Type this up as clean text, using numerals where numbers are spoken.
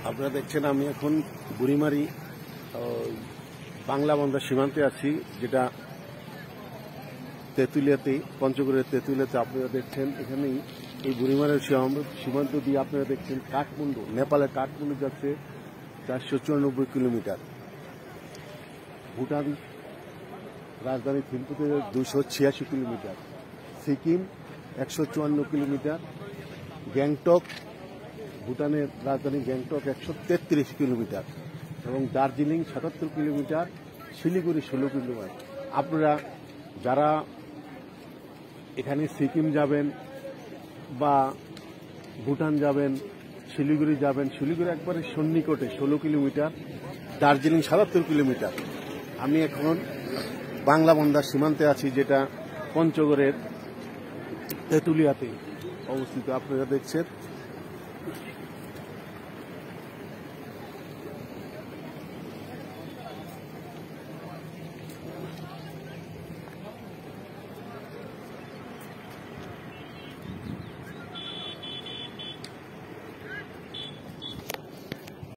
আপনারা দেখছেন আমি এখন বুড়িমারি বাংলা বন্দর সীমান্তে আছি, যেটা তেঁতুলিয়াতে, পঞ্চগড়ের তেঁতুলিয়াতে। আপনারা দেখছেন এখানেই এই বুড়িমারির সীমান্ত দিয়ে আপনারা দেখছেন কাঠমান্ডু, নেপালের কাঠমান্ডু যাচ্ছে 494 কিলোমিটার, ভুটান রাজধানী থিম্পুতে 286 কিলোমিটার, সিকিম 154 কিলোমিটার, গ্যাংটক ভুটানের রাজধানী গ্যাংটক 133 কিলোমিটার এবং দার্জিলিং 77 কিলোমিটার, শিলিগুড়ি 16 কিলোমিটার। আপনারা যারা এখানে সিকিম যাবেন বা ভুটান যাবেন, শিলিগুড়ি যাবেন, শিলিগুড়ি একবারে সন্নিকটে 16 কিলোমিটার, দার্জিলিং 77 কিলোমিটার। আমি এখন বাংলা বন্দর সীমান্তে আছি, যেটা পঞ্চগড়ের তেঁতুলিয়াতে অবস্থিত। আপনারা দেখছেন